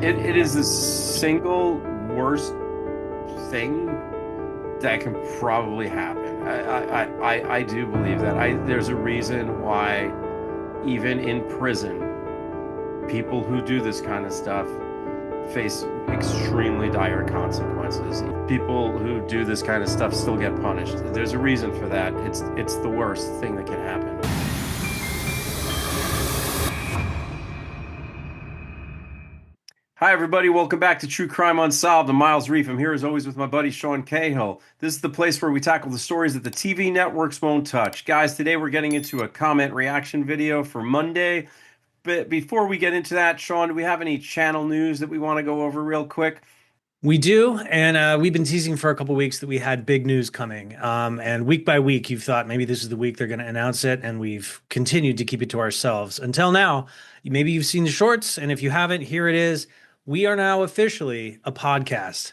It is the single worst thing that can probably happen. I do believe that. There's a reason why even in prison, people who do this kind of stuff face extremely dire consequences. People who do this kind of stuff still get punished. There's a reason for that. It's the worst thing that can happen. Hi, everybody. Welcome back to True Crime Unsolved. I'm Myles Reiff. I'm here as always with my buddy Sean Cahill. This is the place where we tackle the stories that the TV networks won't touch. Guys, today we're getting into a comment reaction video for Monday. But before we get into that, Sean, do we have any channel news that we want to go over real quick? We do, and we've been teasing for a couple weeks that we had big news coming. And week by week, you've thought maybe this is the week they're going to announce it, and we've continued to keep it to ourselves until now. Maybe you've seen the shorts, and if you haven't, here it is. We are now officially a podcast.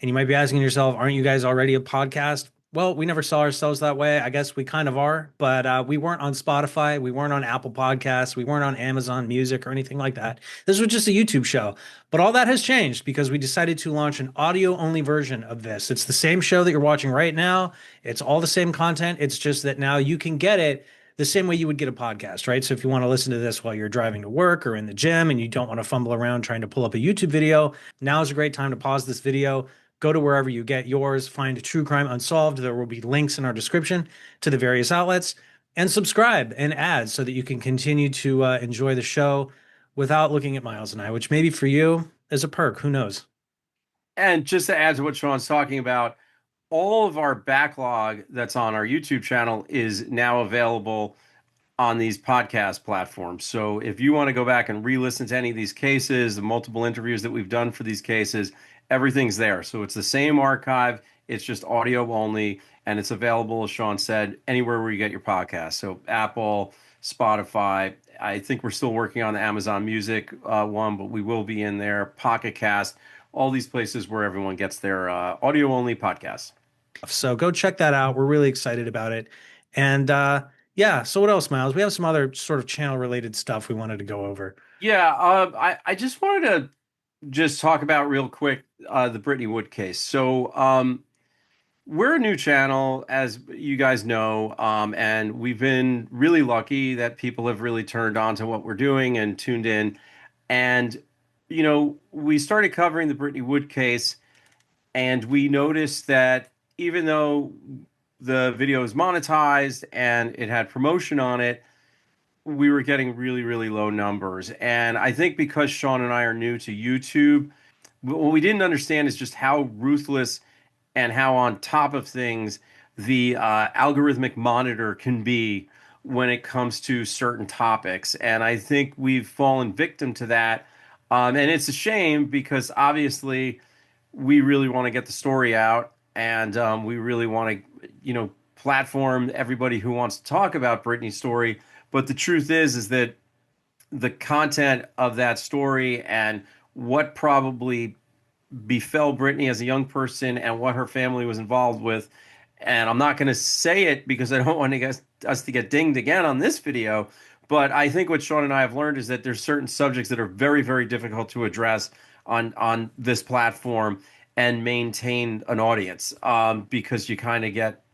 And you might be asking yourself, aren't you guys already a podcast? Well, we never saw ourselves that way. I guess we kind of are, but we weren't on Spotify. We weren't on Apple Podcasts. We weren't on Amazon Music or anything like that. This was just a YouTube show. But all that has changed because we decided to launch an audio only version of this. It's the same show that you're watching right now. It's all the same content. It's just that now you can get it the same way you would get a podcast, right? So if you want to listen to this while you're driving to work or in the gym and you don't want to fumble around trying to pull up a YouTube video, now is a great time to pause this video. Go to wherever you get yours, find True Crime Unsolved. There will be links in our description to the various outlets, and subscribe and add so that you can continue to enjoy the show without looking at Myles and I, which maybe for you is a perk. Who knows? And just to add to what Sean's talking about, all of our backlog that's on our YouTube channel is now available on these podcast platforms. So if you want to go back and re-listen to any of these cases, the multiple interviews that we've done for these cases, everything's there. So it's the same archive, it's just audio only, and it's available, as Sean said, anywhere where you get your podcast. So Apple, Spotify. I think we're still working on the Amazon Music one, but we will be in there. Pocket Cast, all these places where everyone gets their audio only podcasts. So go check that out. We're really excited about it. And yeah, so what else, Myles? We have some other sort of channel related stuff we wanted to go over. Yeah, I just wanted to just talk about real quick the Brittany Wood case. So we're a new channel, as you guys know, and we've been really lucky that people have really turned on to what we're doing and tuned in. And, we started covering the Brittany Wood case, and we noticed that even though the video is monetized and it had promotion on it, we were getting really, really low numbers. And I think because Sean and I are new to YouTube, what we didn't understand is just how ruthless and how on top of things the algorithmic monitor can be when it comes to certain topics. And I think we've fallen victim to that. And it's a shame because obviously we really want to get the story out, and we really want to, platform everybody who wants to talk about Britney's story. But the truth is that the content of that story and what probably befell Britney as a young person and what her family was involved with, and I'm not going to say it because I don't want us to get dinged again on this video, but I think what Sean and I have learned is that there's certain subjects that are very, very difficult to address on this platform and maintain an audience, because you kind of get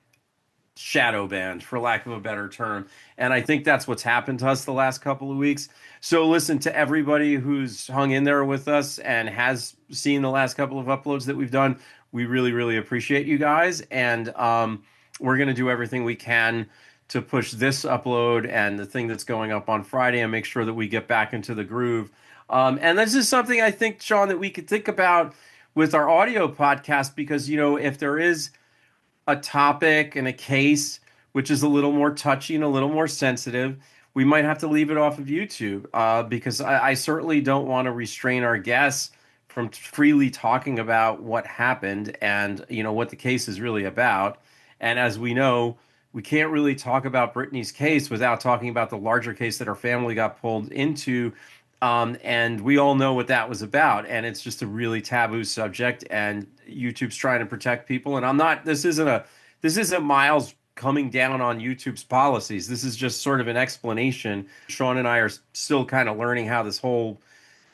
shadow banned, for lack of a better term. And I think that's what's happened to us the last couple of weeks. So listen, to everybody who's hung in there with us and has seen the last couple of uploads that we've done, we really, really appreciate you guys. And we're going to do everything we can to push this upload and the thing that's going up on Friday and make sure that we get back into the groove. And this is something I think, Sean, that we could think about with our audio podcast, because, if there is a topic and a case which is a little more touchy and a little more sensitive, we might have to leave it off of YouTube, because I certainly don't want to restrain our guests from freely talking about what happened and what the case is really about. And as we know, we can't really talk about Brittany's case without talking about the larger case that our family got pulled into. And we all know what that was about. And it's just a really taboo subject. And YouTube's trying to protect people. And this isn't Myles coming down on YouTube's policies. This is just sort of an explanation. Sean and I are still kind of learning how this whole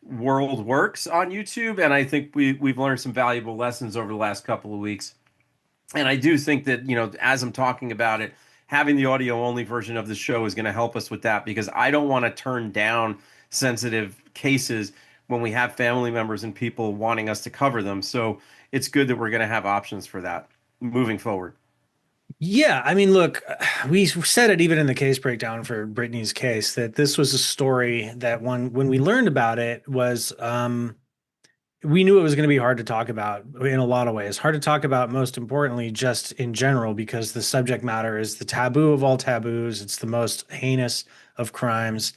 world works on YouTube, and I think we've learned some valuable lessons over the last couple of weeks. And I do think that, as I'm talking about it, having the audio only version of the show is going to help us with that because I don't want to turn down sensitive cases when we have family members and people wanting us to cover them. So it's good that we're going to have options for that moving forward. Yeah, I mean, look, we said it even in the case breakdown for Brittany's case that this was a story that when we learned about it was we knew it was going to be hard to talk about in a lot of ways. Hard to talk about, most importantly, just in general, because the subject matter is the taboo of all taboos. It's the most heinous of crimes.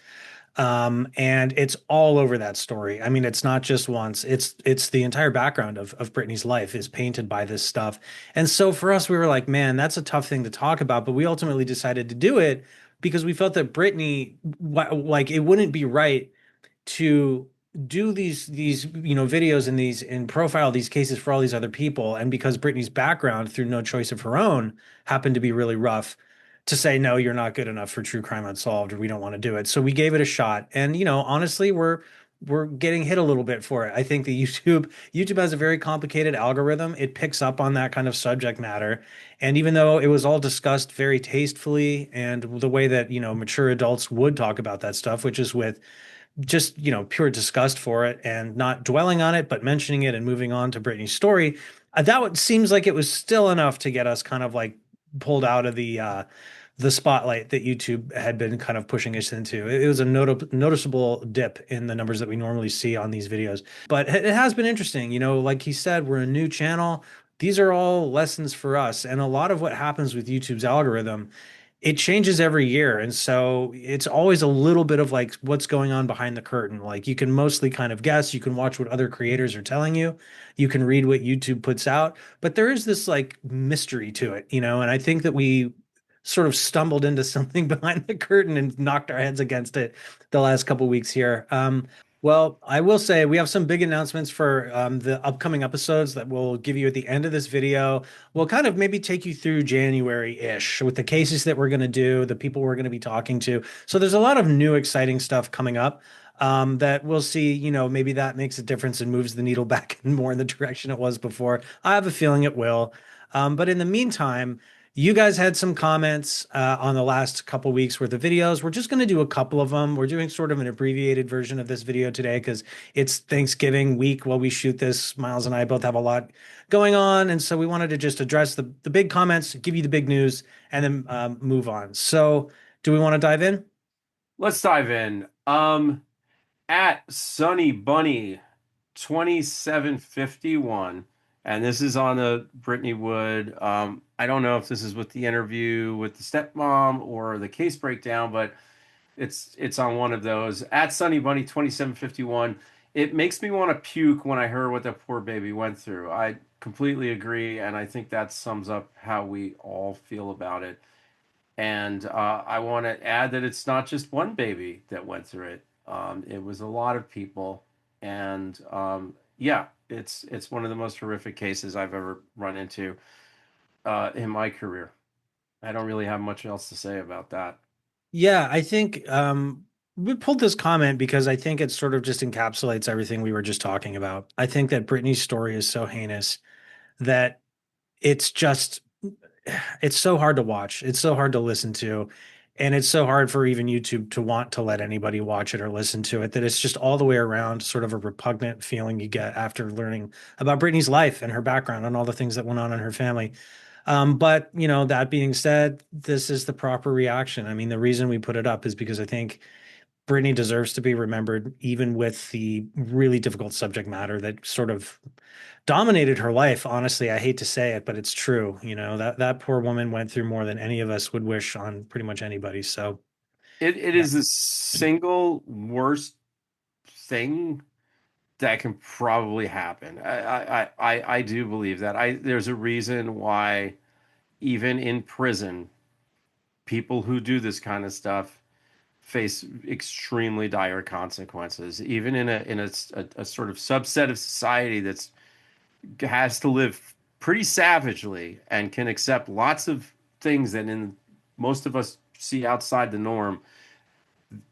And it's all over that story. I mean, it's not just once, it's the entire background of Britney's life is painted by this stuff. And so for us, we were like, man, that's a tough thing to talk about, but we ultimately decided to do it because we felt that Britney, like, it wouldn't be right to do these videos and these and profile these cases for all these other people, and because Britney's background through no choice of her own happened to be really rough, to say no, you're not good enough for True Crime Unsolved, or we don't want to do it. So we gave it a shot, and honestly, we're getting hit a little bit for it. I think the YouTube has a very complicated algorithm. It picks up on that kind of subject matter, and even though it was all discussed very tastefully and the way that mature adults would talk about that stuff, which is with just pure disgust for it and not dwelling on it but mentioning it and moving on to Britney's story, seems like it was still enough to get us kind of like pulled out of the spotlight that YouTube had been kind of pushing us into. It was a noticeable dip in the numbers that we normally see on these videos, but it has been interesting. Like he said, we're a new channel. These are all lessons for us, and a lot of what happens with YouTube's algorithm, it changes every year. And so it's always a little bit of like what's going on behind the curtain. Like you can mostly kind of guess, you can watch what other creators are telling you, you can read what YouTube puts out, but there is this like mystery to it, and I think that we sort of stumbled into something behind the curtain and knocked our heads against it the last couple of weeks here. Well, I will say we have some big announcements for the upcoming episodes that we'll give you at the end of this video. We'll kind of maybe take you through January-ish with the cases that we're going to do, the people we're going to be talking to. So there's a lot of new, exciting stuff coming up that we'll see. Maybe that makes a difference and moves the needle back more in the direction it was before. I have a feeling it will. But in the meantime, you guys had some comments on the last couple weeks worth of videos. We're just going to do a couple of them. We're doing sort of an abbreviated version of this video today because it's Thanksgiving week while we shoot this. Miles and I both have a lot going on, and so we wanted to just address the big comments, give you the big news, and then move on. So, do we want to dive in? Let's dive in. At Sunny Bunny 2751, and this is on the Brittany Wood. I don't know if this is with the interview with the stepmom or the case breakdown, but it's on one of those. At Sunny Bunny 2751, it makes me want to puke when I heard what that poor baby went through. I completely agree, and I think that sums up how we all feel about it. And I want to add that it's not just one baby that went through it. It was a lot of people, and yeah, it's one of the most horrific cases I've ever run into in my career. I don't really have much else to say about that. Yeah, I think we pulled this comment because I think it sort of just encapsulates everything we were just talking about. I think that Britney's story is so heinous that it's just it's so hard to watch. It's so hard to listen to. And it's so hard for even YouTube to want to let anybody watch it or listen to it, that it's just all the way around sort of a repugnant feeling you get after learning about Britney's life and her background and all the things that went on in her family. But that being said, this is the proper reaction. I mean, the reason we put it up is because I think Britney deserves to be remembered, even with the really difficult subject matter that sort of dominated her life. Honestly, I hate to say it, but it's true. That poor woman went through more than any of us would wish on pretty much anybody. So, It yeah. is the single worst thing that can probably happen. I do believe that. There's a reason why even in prison, people who do this kind of stuff face extremely dire consequences. Even in a sort of subset of society that's has to live pretty savagely and can accept lots of things that in most of us see outside the norm.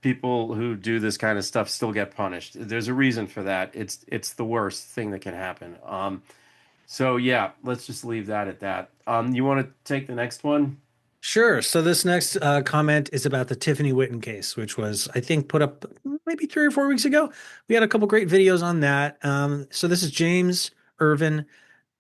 people who do this kind of stuff still get punished. There's a reason for that. It's the worst thing that can happen. So yeah, let's just leave that at that. You want to take the next one? Sure. So this next comment is about the Tiffany Witten case, which was, I think, put up maybe 3 or 4 weeks ago. We had a couple great videos on that. So this is James Irvin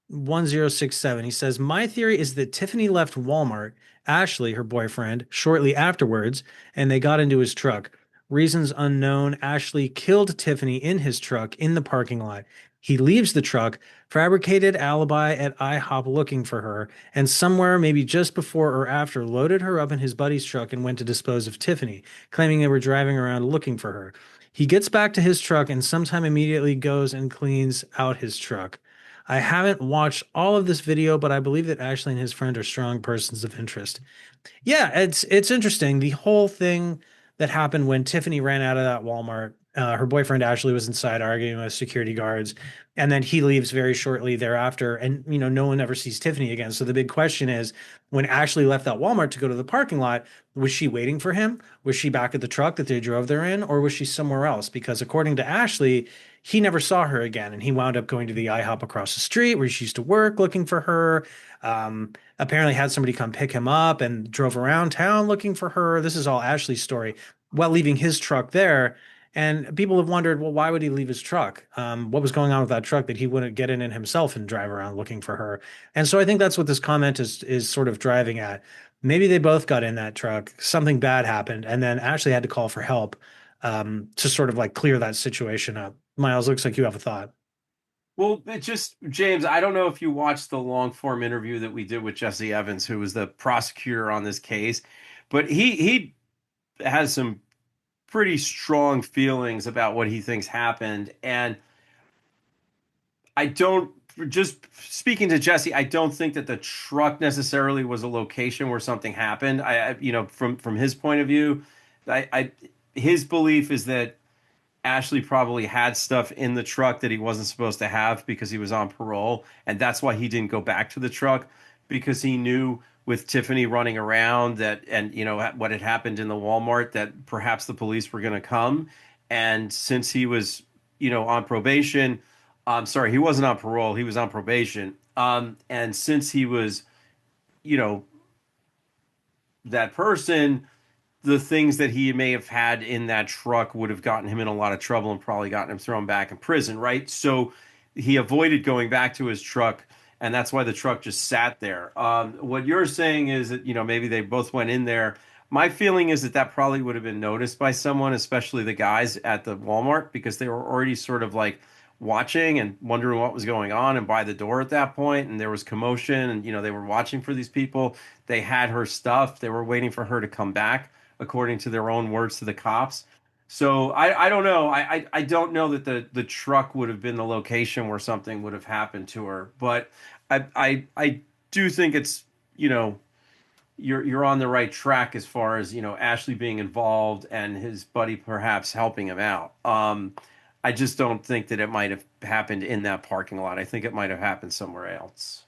1067. He says, my theory is that Tiffany left Walmart, Ashley, her boyfriend, shortly afterwards, and they got into his truck. Reasons unknown. Ashley killed Tiffany in his truck in the parking lot. He leaves the truck, fabricated alibi at IHOP looking for her, and somewhere, maybe just before or after, loaded her up in his buddy's truck and went to dispose of Tiffany, claiming they were driving around looking for her. He gets back to his truck and sometime immediately goes and cleans out his truck. I haven't watched all of this video, but I believe that Ashley and his friend are strong persons of interest. Yeah, it's interesting. The whole thing that happened when Tiffany ran out of that Walmart, her boyfriend Ashley was inside arguing with security guards, and then he leaves very shortly thereafter, and no one ever sees Tiffany again. So the big question is, when Ashley left that Walmart to go to the parking lot, was she waiting for him? Was she back at the truck that they drove there in, or was she somewhere else? Because according to Ashley, he never saw her again, and he wound up going to the IHOP across the street where she used to work, looking for her. Apparently had somebody come pick him up and drove around town looking for her. This is all Ashley's story while leaving his truck there. And people have wondered, well, why would he leave his truck? What was going on with that truck that he wouldn't get in it himself and drive around looking for her? And so I think that's what this comment is sort of driving at. Maybe they both got in that truck, something bad happened, and then Ashley had to call for help to sort of like clear that situation up. Miles, looks like you have a thought. Well, it just, James, I don't know if you watched the long form interview that we did with Jesse Evans, who was the prosecutor on this case, but he has some pretty strong feelings about what he thinks happened. And I don't, just speaking to Jesse, I don't think that the truck necessarily was a location where something happened. From his point of view, his belief is that Ashley probably had stuff in the truck that he wasn't supposed to have because he was on parole, and that's why he didn't go back to the truck, because he knew with Tiffany running around that, and what had happened in the Walmart, that perhaps the police were going to come. And since he was on probation, I'm sorry, he wasn't on parole, he was on probation. And since he was you know that person, the things that he may have had in that truck would have gotten him in a lot of trouble and probably gotten him thrown back in prison, right? So he avoided going back to his truck, and that's why the truck just sat there. What you're saying is that, maybe they both went in there. My feeling is that that probably would have been noticed by someone, especially the guys at the Walmart, because they were already sort of like watching and wondering what was going on and by the door at that point, and there was commotion, and they were watching for these people. They had her stuff. They were waiting for her to come back, according to their own words to the cops. So I don't know. I don't know that the truck would have been the location where something would have happened to her. But I do think it's you're on the right track as far as Ashley being involved and his buddy perhaps helping him out. I just don't think that it might have happened in that parking lot. I think it might have happened somewhere else.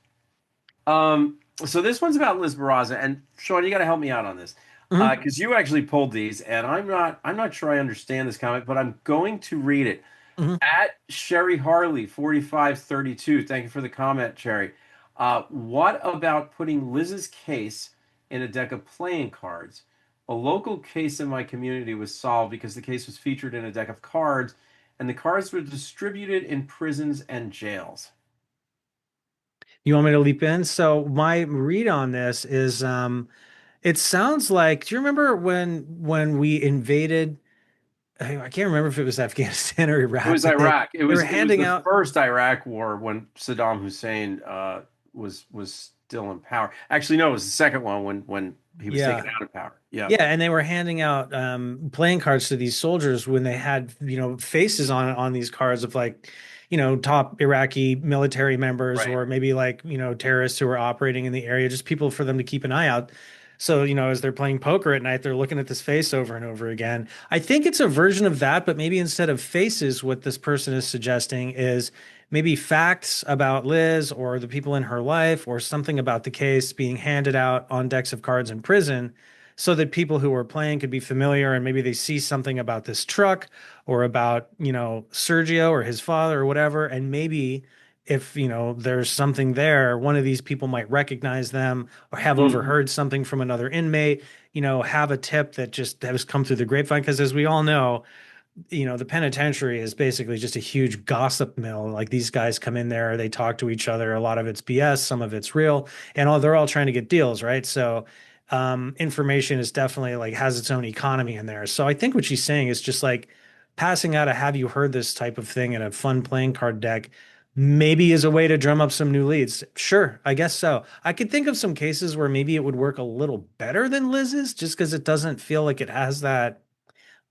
So this one's about Liz Barraza, and Sean, you got to help me out on this Mhm. because you actually pulled these, and I'm not sure I understand this comic, but I'm going to read it. Mhm. At Sherry Harley 4532, thank you for the comment, Sherry. What about putting Liz's case in a deck of playing cards? A local case in my community was solved because the case was featured in a deck of cards, and the cards were distributed in prisons and jails. You want me to leap in? So my read on this is it sounds like, do you remember when we invaded, I can't remember if it was Afghanistan or It Iraq, was but they Iraq. It they were was it was handing the out. first Iraq war when Saddam Hussein was still in power. Actually, no, it was the second one when he was taken Yeah. out of power. Yeah, Yeah, and they were handing out playing cards to these soldiers when they had, faces on these cards of like, top Iraqi military members right. or maybe like, terrorists who were operating in the area, just people for them to keep an eye out. So, as they're playing poker at night, they're looking at this face over and over again. I think it's a version of that, but maybe instead of faces, what this person is suggesting is maybe facts about Liz or the people in her life or something about the case being handed out on decks of cards in prison so that people who are playing could be familiar and maybe they see something about this truck or about, Sergio or his father or whatever. And maybe if, there's something there, one of these people might recognize them or have Mhm. overheard something from another inmate, have a tip that just has come through the grapevine. Because as we all know, the penitentiary is basically just a huge gossip mill. Like these guys come in there, they talk to each other. A lot of it's BS, some of it's real, and they're all trying to get deals, right? So, information is definitely like has its own economy in there. So I think what she's saying is just like passing out a "Have you heard this" type of thing in a fun playing card deck. Maybe is a way to drum up some new leads. Sure, I guess so. I could think of some cases where maybe it would work a little better than Liz's, just because it doesn't feel like it has that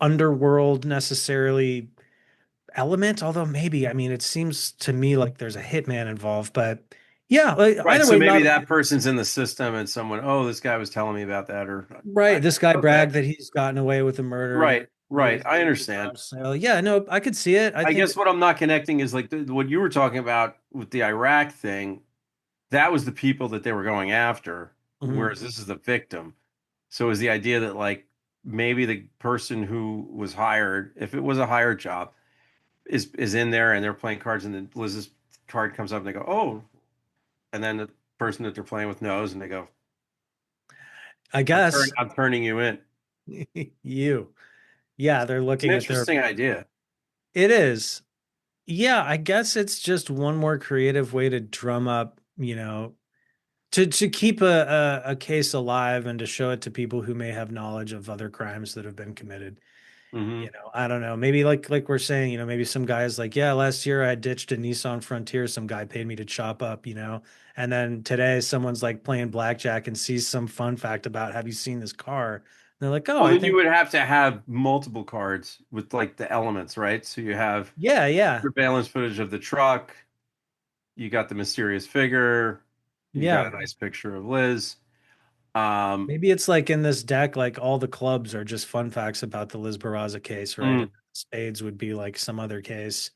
underworld necessarily element, although maybe, I mean, it seems to me like there's a hitman involved, but yeah, like Right. either So way, maybe not that person's in the system and someone, oh, this guy was telling me about that, or right. This guy okay. bragged that he's gotten away with a murder Right. during Right. I the understand. garage sale. Yeah, no, I could see it. I I think, guess what I'm not connecting is like what you were talking about with the Iraq thing. That was the people that they were going after, mhm. whereas this is the victim. So is the idea that like maybe the person who was hired, if it was a hired job, is in there and they're playing cards, and then Liz's card comes up and they go, oh, and then the person that they're playing with knows, and they go, I guess I'm turning you in. you, yeah, they're It's an looking at their, interesting idea. it is. Yeah, I guess it's just one more creative way to drum up, to keep a case alive and to show it to people who may have knowledge of other crimes that have been committed. Hmm. I don't know. Maybe like we're saying, maybe some guys like, yeah, last year I ditched a Nissan Frontier. Some guy paid me to chop up, and then today someone's like playing blackjack and sees some fun fact about, have you seen this car? And they're like, oh, Well, I then you think, would have to have multiple cards with like the elements, right? So you have yeah, yeah, surveillance footage of the truck, you got the mysterious figure, you got yeah. a nice picture of Liz. Um, Maybe it's like in this deck, like all the clubs are just fun facts about the Liz Barraza case, right? And mm, spades would be like some other case.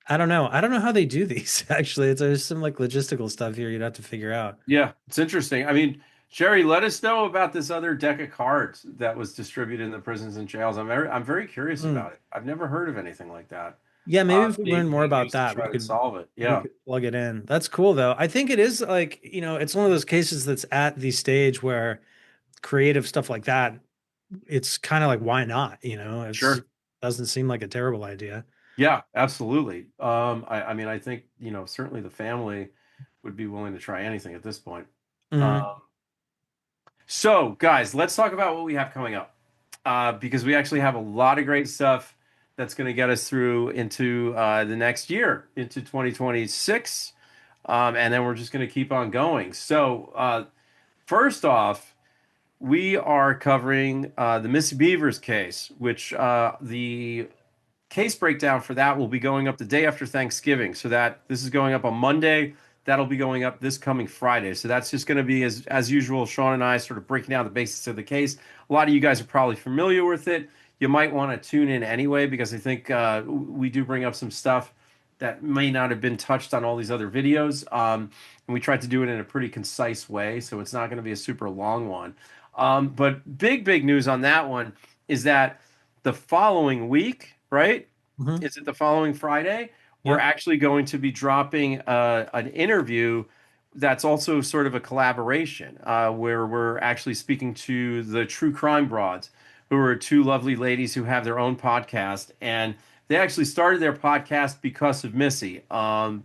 I don't know. I don't know how they do these actually. There's some like logistical stuff here you'd have to figure out. yeah, it's interesting. I mean, Sherry, let us know about this other deck of cards that was distributed in the prisons and jails. I'm very curious Hmm. about it. I've never heard of anything like that. Yeah, maybe if we learn more Being about used to that, try to solve it. we Yeah, could plug it in. That's cool though. I think it is like, it's one of those cases that's at the stage where creative stuff like that, it's kind of like why not, It's sure. doesn't seem like a terrible idea. Yeah, absolutely. I mean, I think, certainly the family would be willing to try anything at this point. Hmm. Um, so, guys, let's talk about what we have coming up, because we actually have a lot of great stuff that's going to get us through into the next year, into 2026. And then we're just going to keep on going. So, first off, we are covering the Missy Beavers case, which the case breakdown for that will be going up the day after Thanksgiving. So that this is going up on Monday. That'll be going up this coming Friday. So that's just going to be as usual. Sean and I sort of breaking down the basics of the case. A lot of you guys are probably familiar with it. You might want to tune in anyway because I think we do bring up some stuff that may not have been touched on all these other videos. And we tried to do it in a pretty concise way, so it's not going to be a super long one. But big news on that one is that the following week, right? Hmm. Is it the following Friday? We're Yep. actually going to be dropping an interview that's also sort of a collaboration where we're actually speaking to the True Crime Broads, who are two lovely ladies who have their own podcast. And they actually started their podcast because of Missy,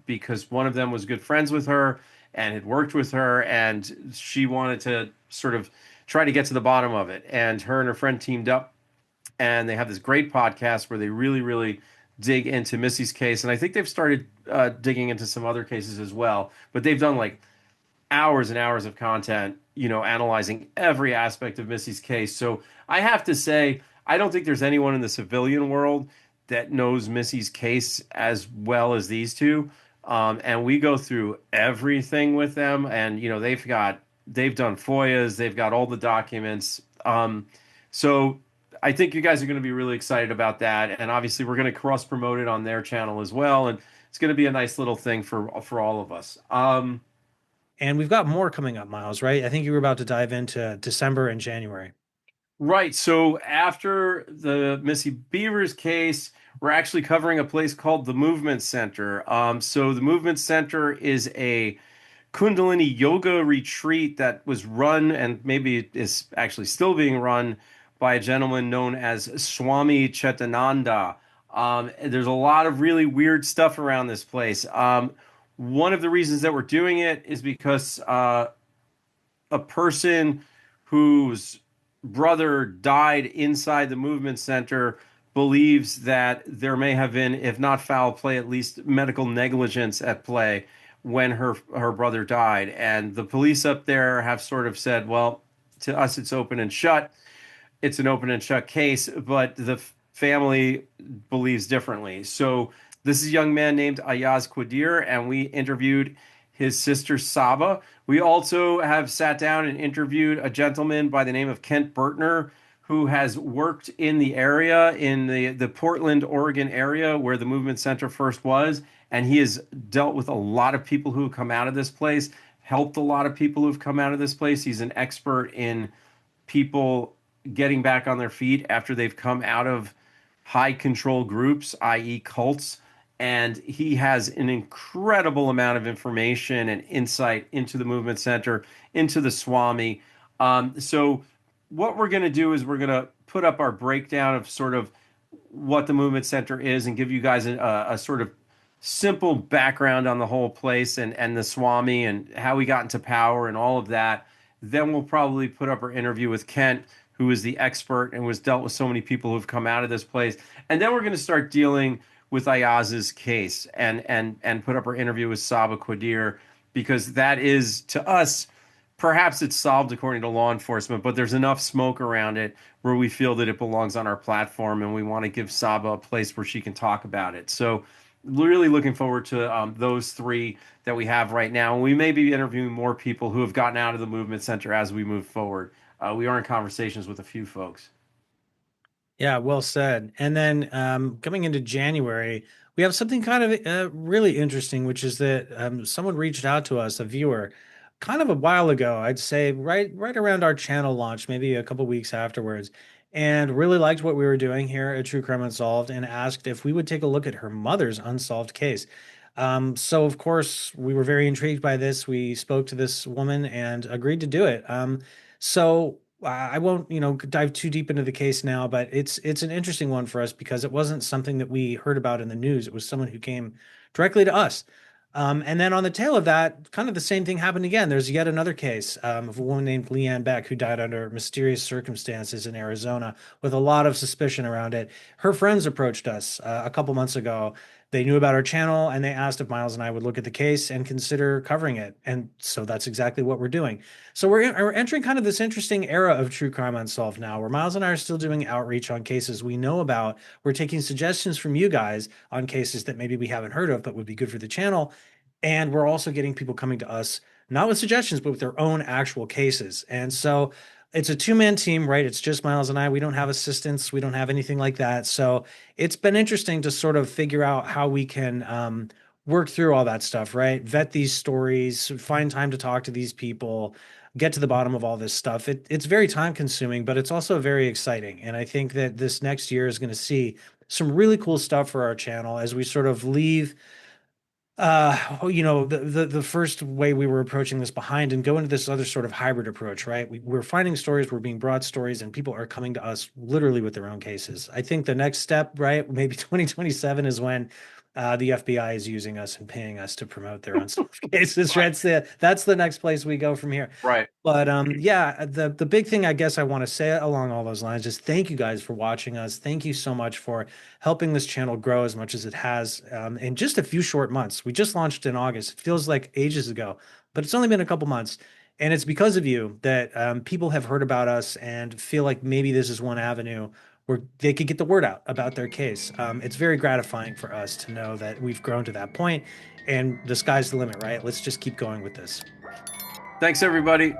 because one of them was good friends with her and had worked with her, and she wanted to sort of try to get to the bottom of it. And her and her friend teamed up and they have this great podcast where they really dig into Missy's case, and I think they've started digging into some other cases as well. But they've done like hours and hours of content, analyzing every aspect of Missy's case. So I have to say, I don't think there's anyone in the civilian world that knows Missy's case as well as these two. And we go through everything with them, and they've done FOIAs, they've got all the documents. So I think you guys are going to be really excited about that, and obviously we're going to cross promote it on their channel as well, and it's going to be a nice little thing for all of us. And we've got more coming up, Miles, right? I think you were about to dive into December and January. Right. So after the Missy Beavers case, we're actually covering a place called the Movement Center. So the Movement Center is a Kundalini yoga retreat that was run and maybe is actually still being run by a gentleman known as Swami Chetananda. There's a lot of really weird stuff around this place. One of the reasons that we're doing it is because a person whose brother died inside the movement center believes that there may have been, if not foul play, at least medical negligence at play when her brother died. And the police up there have sort of said, well, to us it's open and shut. It's an open and shut case, but the family believes differently. So this is a young man named Ayaz Qadir, and we interviewed his sister Saba. We also have sat down and interviewed a gentleman by the name of Kent Bertner, who has worked in the area, in the Portland, Oregon area where the movement center first was. And he has dealt with a lot of people who have come out of this place, helped a lot of people who've come out of this place. He's an expert in people getting back on their feet after they've come out of high control groups, i.e., cults. And he has an incredible amount of information and insight into the movement center, into the Swami. So, what we're going to do is we're going to put up our breakdown of sort of what the movement center is and give you guys a sort of simple background on the whole place and the Swami and how he got into power and all of that. Then we'll probably put up our interview with Kent, who is the expert and was dealt with so many people who've come out of this place. And then we're going to start dealing with Ayaz's case and put up our interview with Saba Qadir, because that is, to us, perhaps it's solved according to law enforcement, but there's enough smoke around it where we feel that it belongs on our platform and we want to give Saba a place where she can talk about it. So really looking forward to those three that we have right now. And we may be interviewing more people who have gotten out of the movement center as we move forward. We are in conversations with a few folks. Yeah, well said. And then coming into January, we have something kind of really interesting, which is that someone reached out to us, a viewer, kind of a while ago. I'd say right around our channel launch, maybe a couple weeks afterwards, and really liked what we were doing here at True Crime Unsolved, and asked if we would take a look at her mother's unsolved case. So of course we were very intrigued by this. We spoke to this woman and agreed to do it. So I won't, dive too deep into the case now, but it's an interesting one for us because it wasn't something that we heard about in the news. It was someone who came directly to us. And then on the tail of that, kind of the same thing happened again. There's yet another case of a woman named Leanne Beck who died under mysterious circumstances in Arizona with a lot of suspicion around it. Her friends approached us a couple months ago. They knew about our channel and they asked if Miles and I would look at the case and consider covering it. And so that's exactly what we're doing. So we're entering kind of this interesting era of True Crime Unsolved now, where Miles and I are still doing outreach on cases we know about. We're taking suggestions from you guys on cases that maybe we haven't heard of, but would be good for the channel. And we're also getting people coming to us, not with suggestions, but with their own actual cases. And so it's a two-man team, right? It's just Miles and I. We don't have assistants. We don't have anything like that. So it's been interesting to sort of figure out how we can work through all that stuff, right? Vet these stories, find time to talk to these people, get to the bottom of all this stuff. It's very time consuming, but it's also very exciting. And I think that this next year is going to see some really cool stuff for our channel as we sort of leave the first way we were approaching this behind and go into this other sort of hybrid approach, right? We're finding stories, we're being brought stories, and people are coming to us literally with their own cases. I think the next step, right, maybe 2027 is when the FBI is using us and paying us to promote their unsolved cases, right? Right. That's the next place we go from here. Right. But yeah, the big thing I guess I want to say along all those lines is thank you guys for watching us. Thank you so much for helping this channel grow as much as it has in just a few short months. We just launched in August. It feels like ages ago, but it's only been a couple months. And it's because of you that people have heard about us and feel like maybe this is one avenue where they could get the word out about their case. It's very gratifying for us to know that we've grown to that point, and the sky's the limit, right? Let's just keep going with this. Thanks, everybody.